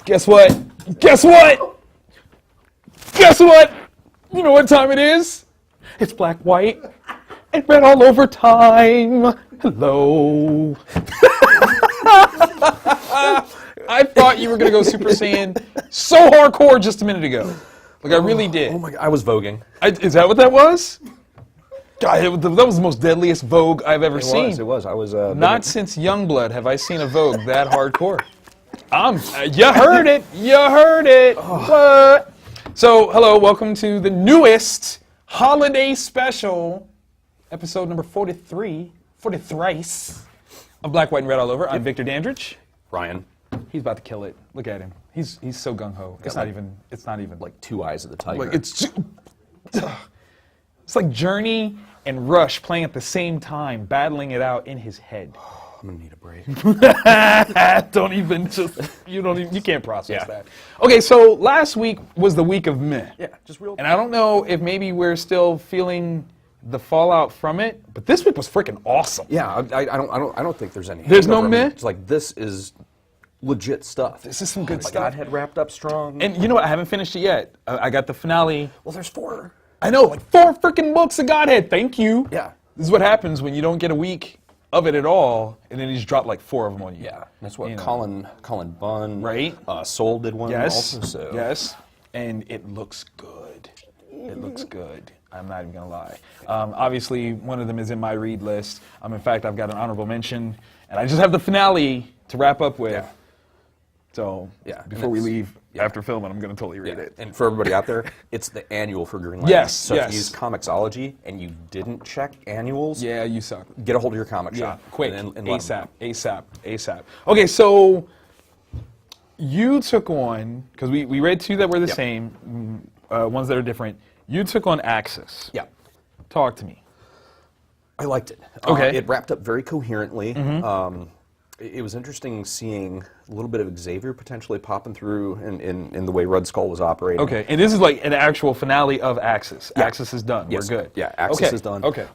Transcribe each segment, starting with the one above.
Guess what? Guess what? Guess what? You know what time it is? It's black, white, and red all over time. Hello. I thought you were going to go Super Saiyan so hardcore just a minute ago. Like, I really did. Oh my God, I was voguing. Is that what that was? God, that was the most deadliest Vogue I've ever seen. It was. I was. Not since Youngblood have I seen a Vogue that hardcore. You heard it. You heard it. What? So, hello, welcome to the newest holiday special, episode number 43 of Black, White, and Red All Over. I'm Victor Dandridge. Ryan. He's about to kill it. Look at him. He's so gung ho. It's not even. Like two eyes of the tiger. Like it's like Journey and Rush playing at the same time, battling it out in his head. I'm gonna need a break. You can't process that. Okay, so last week was the week of meh. Yeah, just real. And I don't know if maybe we're still feeling the fallout from it, but this week was freaking awesome. Yeah, I don't think there's any. There's no hangover. meh? It's like this is legit stuff. This is some good stuff. Godhead wrapped up strong. And you know what? I haven't finished it yet. I got the finale. Well, there's 4. I know, like 4 freaking books of Godhead. Thank you. Yeah. This is what happens when you don't get a week of it at all, and then you just drop like 4 of them on you. Yeah, that's what Colin Bunn, right? Soul did one Yes. also. So. Yes. And it looks good. It looks good. I'm not even gonna lie. Obviously, one of them is in my read list. In fact, I've got an honorable mention, and I just have the finale to wrap up with. Yeah. So before we leave after filming, I'm gonna totally read it. And for everybody out there, it's the annual for Green Lantern. Yes. So if you use Comixology and you didn't check annuals, Yeah, you suck. get a hold of your comic Yeah, shop. quick, and let 'em- ASAP. Okay, so you took on, because we read 2 that were the same, ones that are different. You took on Axis. Yeah. Talk to me. I liked it. Okay. It wrapped up very coherently. It was interesting seeing a little bit of Xavier potentially popping through in the way Red Skull was operating. Okay, and this is like an actual finale of Axis. Yeah. Axis is done. Yes. We're good. Yeah, Axis is done. Okay.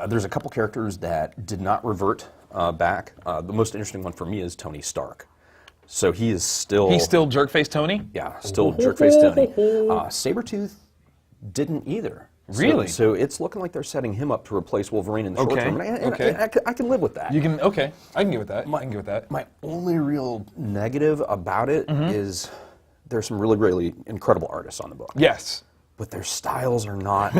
There's a couple characters that did not revert back. The most interesting one for me is Tony Stark. So he is still... He's still Jerkface Tony? Yeah, still Jerkface Tony. Sabretooth didn't either. Really? So it's looking like they're setting him up to replace Wolverine in the short term. And I can live with that. You can, okay. I can get with that. I can get with that. My only real negative about it is there's some really, really incredible artists on the book. Yes. But their styles are not...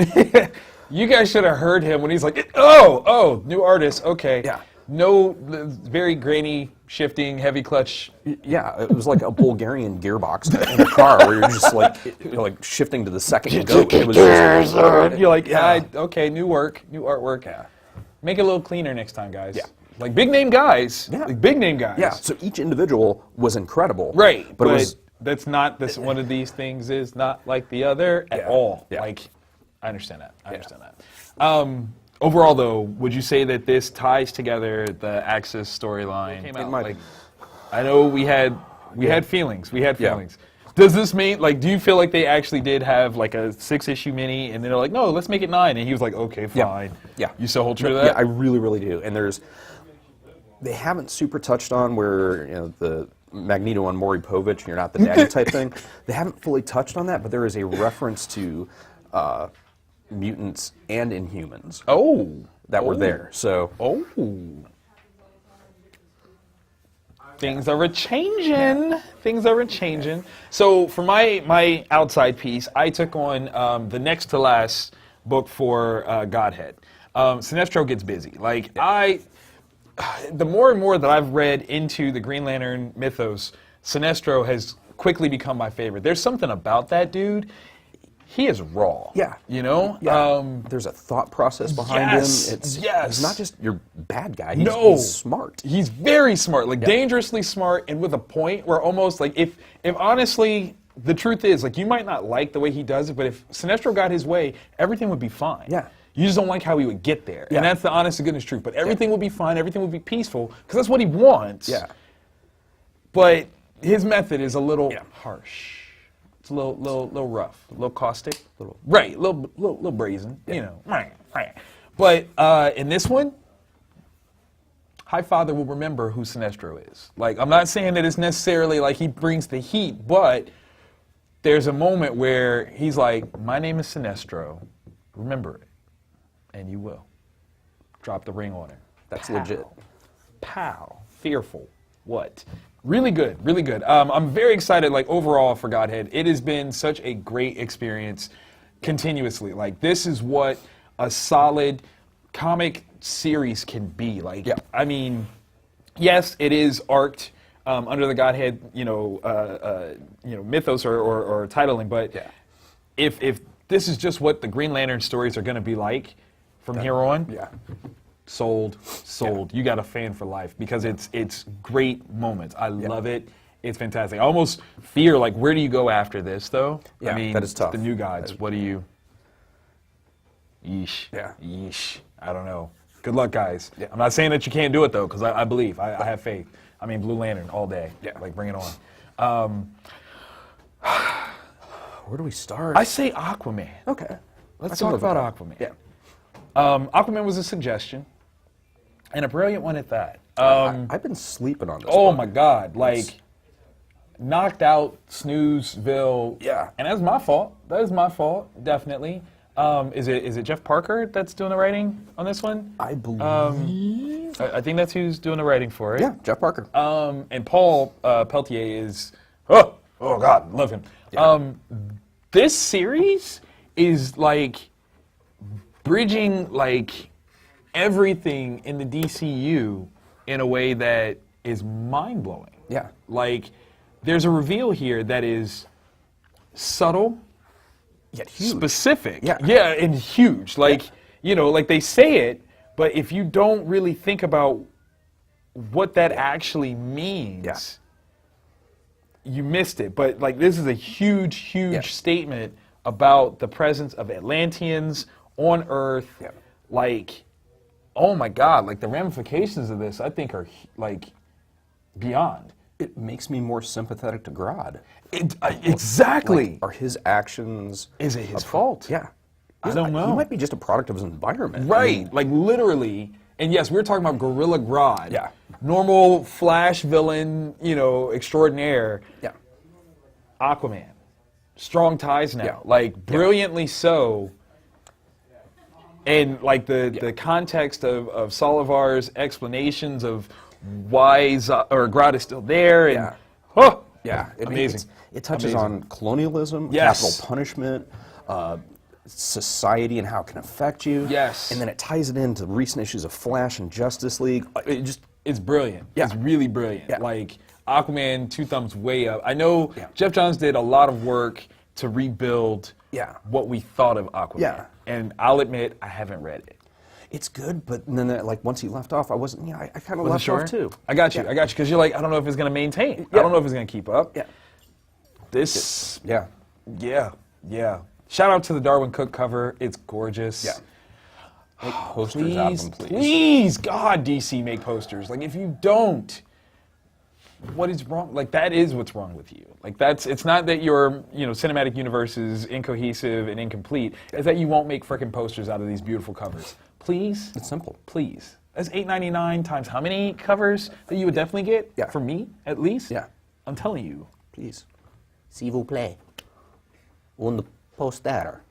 You guys should have heard him when he's like, oh, new artist, okay. Yeah. No, very grainy, shifting, heavy clutch. Yeah, it was like a Bulgarian gearbox in a car where you're just like shifting to the second you go. It was just, You're like, okay, new artwork. Yeah. Make it a little cleaner next time, guys. Yeah. Like big name guys. Yeah. Like big name guys. Yeah, so each individual was incredible. Right, But it was... that's not, this one of these things is not like the other at all. Yeah. Like, I understand that. Overall, though, would you say that this ties together the Axis storyline? I know we had feelings. Does this mean, like, do you feel like they actually did have like a 6-issue mini, and they're like, no, let's make it 9, and he was like, okay, fine. Yeah. You still hold true to that? Yeah, I really, really do. And they haven't super touched on where the Magneto on Maury Povich, you're not the daddy type thing. They haven't fully touched on that, but there is a reference to mutants and Inhumans. That were there. So. Things are a-changing. So for my outside piece, I took on the next to last book for Godhead. Sinestro gets busy. Like, the more and more that I've read into the Green Lantern mythos, Sinestro has quickly become my favorite. There's something about that dude. He is raw. Yeah. You know? Yeah. There's a thought process behind him. He's not just your bad guy. He's smart. He's very smart, like dangerously smart, and with a point where almost like if honestly, the truth is, like, you might not like the way he does it, but if Sinestro got his way, everything would be fine. Yeah. You just don't like how he would get there. And that's the honest to goodness truth. But everything would be fine, everything would be peaceful, because that's what he wants. Yeah. But his method is a little harsh. It's a little rough, a little caustic, a little brazen, you know. But in this one, Highfather will remember who Sinestro is. Like, I'm not saying that it's necessarily like he brings the heat, but there's a moment where he's like, my name is Sinestro, remember it, and you will. Drop the ring on him. That's Pow. legit. Pow. Fearful. What? Really good, really good. I'm very excited, like, overall for Godhead. It has been such a great experience continuously. Like, this is what a solid comic series can be. Like, I mean, yes, it is arced under the Godhead, mythos or titling, but if this is just what the Green Lantern stories are going to be like from here on, sold. You got a fan for life because it's great moments. I love it. It's fantastic. I almost fear, like, where do you go after this, though? Yeah, I mean, that is tough. The New Gods. What do you? Yeesh. Yeah. Yeesh. I don't know. Good luck, guys. Yeah. I'm not saying that you can't do it, though, because I believe. I have faith. I mean, Blue Lantern all day. Yeah. Like, bring it on. Where do we start? I say Aquaman. Okay. Let's talk about Aquaman. Yeah. Aquaman was a suggestion, and a brilliant one at that. I've been sleeping on this Oh, one. my God. Like, knocked out Snoozeville. Yeah. And that's my fault. That is my fault, definitely. Is it Jeff Parker that's doing the writing on this one? I believe. I think that's who's doing the writing for it. Yeah, Jeff Parker. And Paul Peltier is, oh God, love him. Yeah. This series is like bridging like everything in the DCU in a way that is mind-blowing. Yeah. Like, there's a reveal here that is subtle, Yet huge. specific. Yeah. Yeah, and huge. Like, like they say it, but if you don't really think about what that actually means, you missed it. But, like, this is a huge statement about the presence of Atlanteans on Earth. Yeah. Like, oh my God, like, the ramifications of this, I think, are, like, beyond. It makes me more sympathetic to Grodd. Exactly. Like, are his actions... Is it his fault? Yeah. I don't know. He might be just a product of his environment. Right. I mean, like, literally. And yes, we're talking about Gorilla Grodd. Yeah. Normal Flash villain, extraordinaire. Yeah. Aquaman. Strong ties now. Yeah. Like, brilliantly so. And, like, the context of Solivar's explanations of why Grodd is still there. And, amazing. It touches on colonialism, Yes. capital punishment, society and how it can affect you. Yes. And then it ties it into recent issues of Flash and Justice League. It's brilliant. Yeah. It's really brilliant. Yeah. Like, Aquaman, 2 thumbs way up. I know Jeff Johns did a lot of work to rebuild what we thought of Aquaman. Yeah. And I'll admit, I haven't read it. It's good, but then like once he left off, I wasn't. I kind of left off too. I got you, because you're like, I don't know if it's going to maintain. I don't know if it's going to keep up. Yeah. This. Yeah. Shout out to the Darwin Cook cover. It's gorgeous. Yeah. Make posters out of them, please. Please, God, DC, make posters. Like, if you don't, what is wrong? Like, that is what's wrong with you. Like, it's not that your, cinematic universe is incohesive and incomplete. It's that you won't make frickin' posters out of these beautiful covers. Please. It's simple. Please. That's $8.99 times how many covers that you would definitely get? Yeah. For me, at least? Yeah. I'm telling you. Please. S'il vous plaît. Un poster.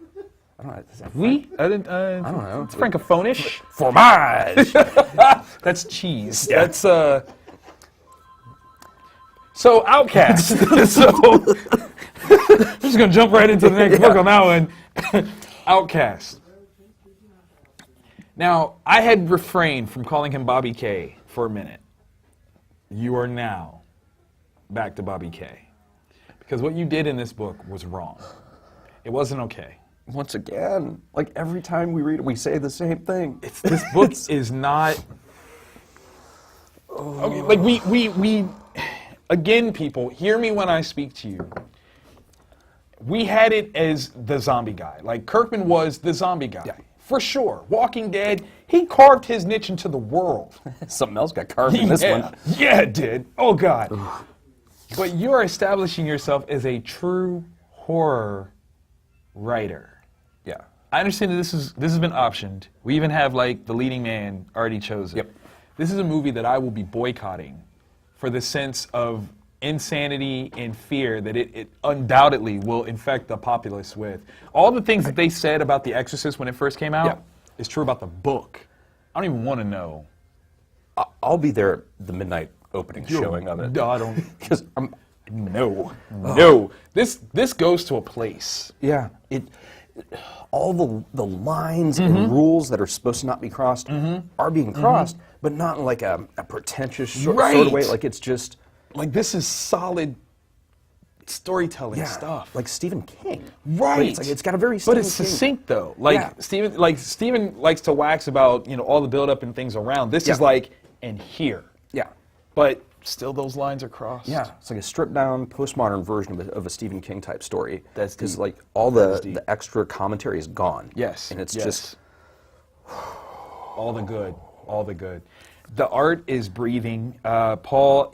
I don't know. Is that I don't know. It's francophonish. Fromage. That's cheese. Yeah. That's So Outcast. So I'm just gonna jump right into the next book on that one. Outcast. Now, I had refrained from calling him Bobby K for a minute. You are now back to Bobby K. Because what you did in this book was wrong. It wasn't okay. Once again, like every time we read it, we say the same thing. This book is not. Okay, like we again, people, hear me when I speak to you. We had it as the zombie guy. Like, Kirkman was the zombie guy. Yeah. For sure. Walking Dead, he carved his niche into the world. Something else got carved in this one. Yeah, it did. Oh, God. But you're establishing yourself as a true horror writer. Yeah. I understand that this has been optioned. We even have, like, the leading man already chosen. Yep. this is a movie that I will be boycotting for the sense of insanity and fear that it undoubtedly will infect the populace with. All the things that they said about The Exorcist when it first came out is true about the book. I don't even want to know. I'll be there at the midnight opening showing of it. No, I don't. Because No. This goes to a place. Yeah, all the lines and rules that are supposed to not be crossed are being crossed, but not in like a pretentious sort of way. Like it's just like this is solid storytelling stuff. like Stephen King. Right. Like, it's like it's got a very But Stephen it's King. succinct though. Like Stephen likes to wax about, all the build up and things around. This is like, and here. Yeah. But still those lines are crossed. Yeah, it's like a stripped down postmodern version of a Stephen King type story. That's because deep. like all the extra commentary is gone. Yes. And it's yes. just all the good. All the good. The art is breathing. Paul,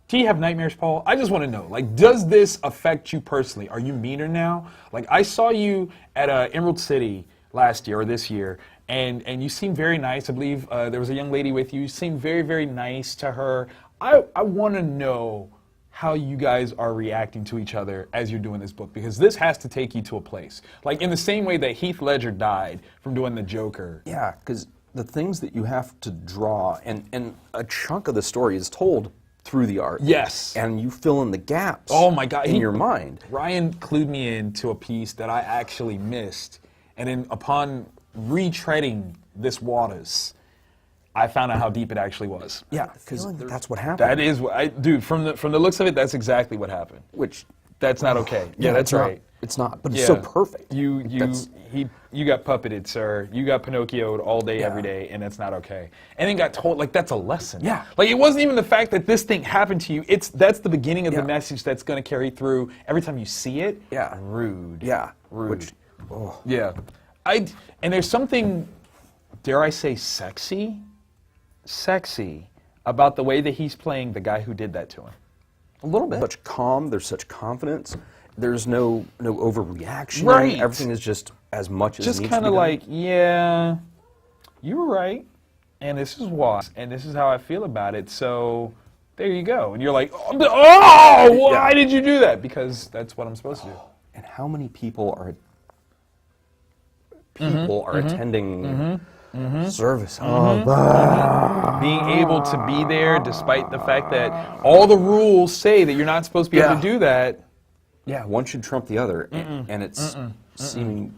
do you have nightmares, Paul? I just want to know, like, does this affect you personally? Are you meaner now? Like, I saw you at Emerald City last year or this year, and you seemed very nice. I believe there was a young lady with you. You seemed very, very nice to her. I want to know how you guys are reacting to each other as you're doing this book, because this has to take you to a place. Like, in the same way that Heath Ledger died from doing the Joker. yeah, because the things that you have to draw, and a chunk of the story is told through the art. Yes. And you fill in the gaps. Oh my God. In your mind. Ryan clued me into a piece that I actually missed, and then upon retreading this waters, I found out how deep it actually was. Yeah, because that's what happened. That is what dude. From the looks of it, that's exactly what happened. Which That's not okay. Yeah, that's it's not- right. It's not, but it's so perfect. You got puppeted, sir. You got Pinocchioed all day, Yeah. every day, and that's not okay. And then got told, like, that's a lesson. Yeah. Like, it wasn't even the fact that this thing happened to you. That's the beginning of Yeah. the message that's going to carry through every time you see it. Yeah. Rude. Yeah. Rude. Which, oh. Yeah. And there's something, dare I say, sexy about the way that he's playing the guy who did that to him. A little bit. Such calm, there's such confidence. There's no overreaction. Right. Everything is just as much as Just needs kind to of be done. like, yeah, you were right, and this is why, and this is how I feel about it, so there you go. And you're like, oh, why did you do that? Because that's what I'm supposed to do. And how many people are attending service? Being able to be there despite the fact that all the rules say that you're not supposed to be able to do that. Yeah, one should trump the other, and it's seeming.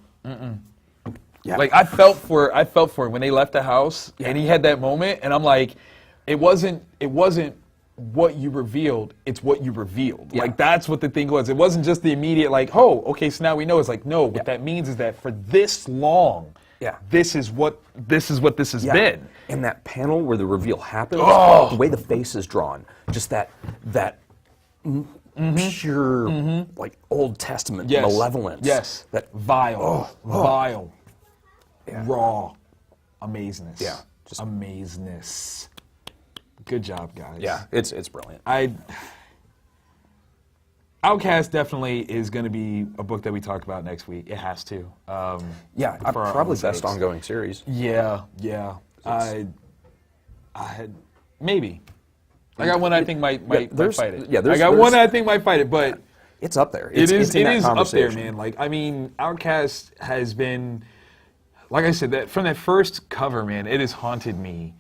Yeah. Like, I felt for it when they left the house, and he had that moment, and I'm like, it wasn't what you revealed, it's what you revealed. Yeah. Like, that's what the thing was. It wasn't just the immediate, like, oh, okay, so now we know. It's like, no, what that means is that for this long, this is what this has been. And that panel where the reveal happens, the way the face is drawn, just that pure, like, Old Testament malevolence. Yes. That vile, vile, Yeah. raw, amazingness. Yeah, just- amazingness. Good job, guys. Yeah, it's brilliant. Outcast definitely is going to be a book that we talk about next week. It has to. For our Probably own best sakes. ongoing series. Yeah. I had maybe. I got one I think might fight it. Yeah, I got one I think might fight it, but It's up there. it is in that up there, conversation. man. Like, I mean, Outcast has been, like I said, that from that first cover, man, it has haunted me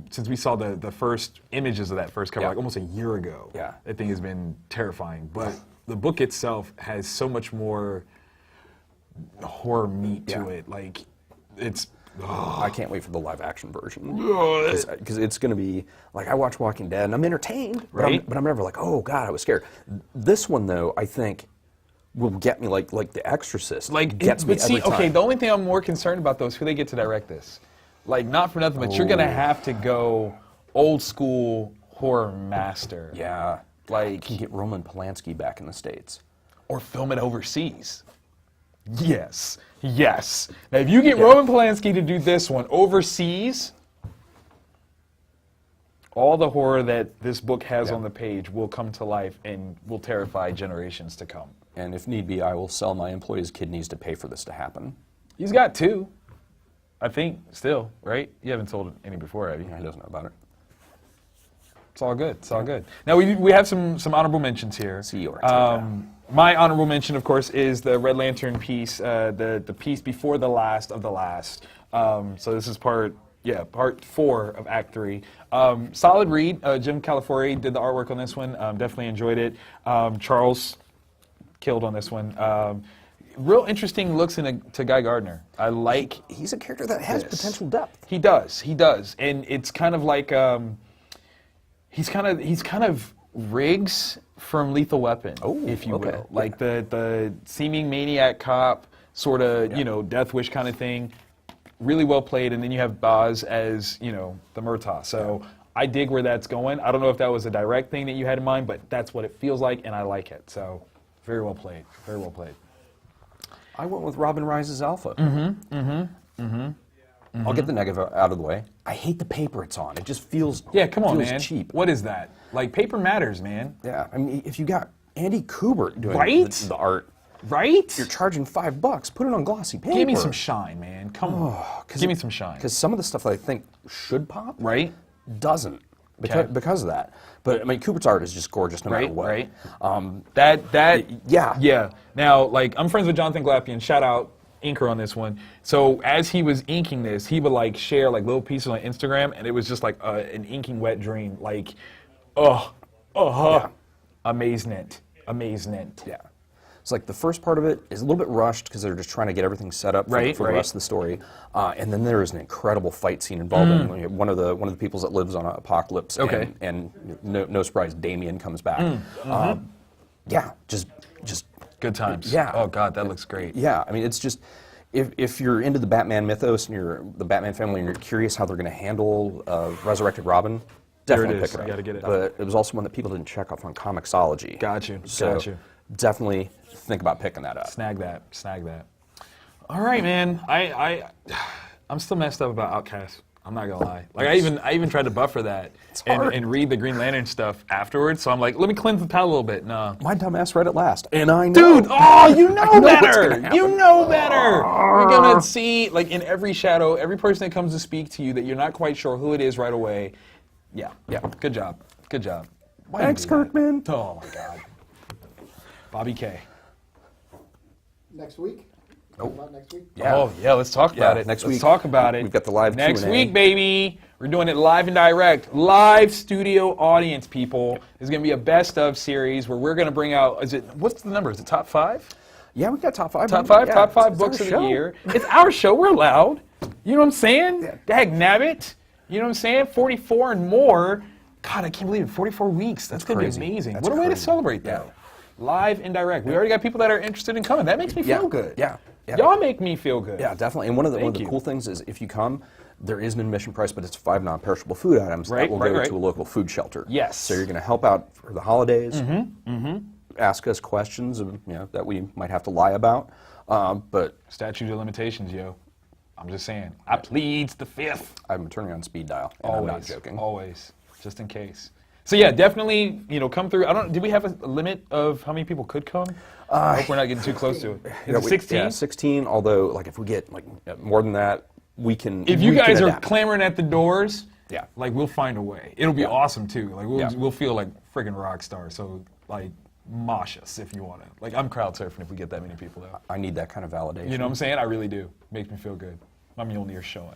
since we saw the first images of that first cover, like almost a year ago. Yeah. That thing has been terrifying. But the book itself has so much more horror meat to it. Like, it's. I can't wait for the live action version because it's going to be like, I watch Walking Dead and I'm entertained, Right. but I'm never like, oh God, I was scared. This one though, I think will get me like The Exorcist. Like, gets me every time. okay, the only thing I'm more concerned about though is who they get to direct this. Like, not for nothing, but you're gonna have to go old school horror master. Yeah, Like, can get Roman Polanski back in the States. or film it overseas. Yes. Now, if you get Roman Polanski to do this one overseas, all the horror that this book has on the page will come to life and will terrify generations to come. And if need be, I will sell my employees' kidneys to pay for this to happen. He's got two. I think still, right? You haven't sold any before, have you? He doesn't know about it. It's all good. It's all good. Now we have some honorable mentions here. See your My honorable mention, of course, is the Red Lantern piece, the piece before the last of the last. So this is part 4 of Act 3. Solid read. Jim Calafiore did the artwork on this one. Definitely enjoyed it. Charles killed on this one. Real interesting looks to Guy Gardner. I like. He's a character that has this. potential depth. He does, and it's kind of like he's kind of Riggs from Lethal Weapon, if you will, like the seeming maniac cop, sort of Death Wish kind of thing. Really well played, and then you have Boz as the Murtaugh. So I dig where that's going. I don't know if that was a direct thing that you had in mind, but that's what it feels like, and I like it. So very well played. Very well played. I went with Robin Rises Alpha. I'll get the negative out of the way. I hate the paper it's on. It just feels come on, man. Cheap. What is that? Like, paper matters, man. Yeah, I mean, if you got Andy Kubert doing the art, right? You're charging $5. Put it on glossy paper. Give me some shine, man. Come on. Give me some shine. Because some of the stuff that I think should pop, right, doesn't because of that. But I mean, Kubert's art is just gorgeous no matter what. Right. Yeah. Now, like, I'm friends with Jonathan Glapian. Shout out inker on this one. So as he was inking this, he would like share like little pieces on Instagram, and it was just like an inking wet dream. Like, amazement. Yeah. It's like the first part of it is a little bit rushed because they're just trying to get everything set up for the rest of the story, and then there is an incredible fight scene involving one of the peoples that lives on Apocalypse. Okay. And no surprise, Damien comes back. Just good times. Yeah. Oh God, that looks great. Yeah. I mean, it's just if you're into the Batman mythos and you're the Batman family and you're curious how they're going to handle Resurrected Robin, definitely pick it up. You got to get it. But it was also one that people didn't check off on Comixology. Got you. Definitely think about picking that up. Snag that. All right, man. I'm still messed up about Outcast. I'm not gonna lie. Like I even tried to buffer that and read the Green Lantern stuff afterwards. So I'm like, let me cleanse the palate a little bit. No. My dumbass read it last, and I know. Dude, you know better. You know better. You're gonna see, like, in every shadow, every person that comes to speak to you that you're not quite sure who it is right away. Yeah. Good job. Thanks, Kirkman. Oh my God. Bobby K. Next week? About next week? Yeah. Oh, yeah, let's talk about it. Next Let's week, talk about it. we've got the live Next Q&A. week, baby. We're doing it live and direct. Live studio audience, people. There's going to be a best of series where we're going to bring out, what's the number? Is it top 5? Yeah, we got top 5. Top 5? Yeah, Top 5 it's books our of show. the year. It's our show. We're loud. You know what I'm saying? Yeah. Dag nabbit. You know what I'm saying? 44 and more. God, I can't believe it. 44 weeks. That's going to be crazy. amazing. That's What a way to crazy. celebrate that. Live and direct. We already got people that are interested in coming. That makes me feel good. Yeah. Y'all make me feel good. Yeah, definitely. And one of the Thank you. cool things is if you come, there is an admission price, but it's 5 non-perishable food items that will go to a local food shelter. Yes. So you're going to help out for the holidays. Ask us questions that we might have to lie about. But Statute of limitations, yo. I'm just saying. I pleads the 5th. I'm turning on speed dial. And Always. I'm not joking. Always. Just in case. So yeah, definitely, come through. Did we have a limit of how many people could come? I hope we're not getting too close to it. Is it 16? Yeah, 16. Although, like, if we get more than that, we can. If you we can guys are adapt. clamoring at the doors, Yeah. like, we'll find a way. It'll be awesome too. Like, we'll feel like friggin' rock stars. So, like, mosh us if you want to. Like, I'm crowd surfing if we get that many people out. I need that kind of validation. You know what I'm saying? I really do. Makes me feel good. My Mjolnir's showing.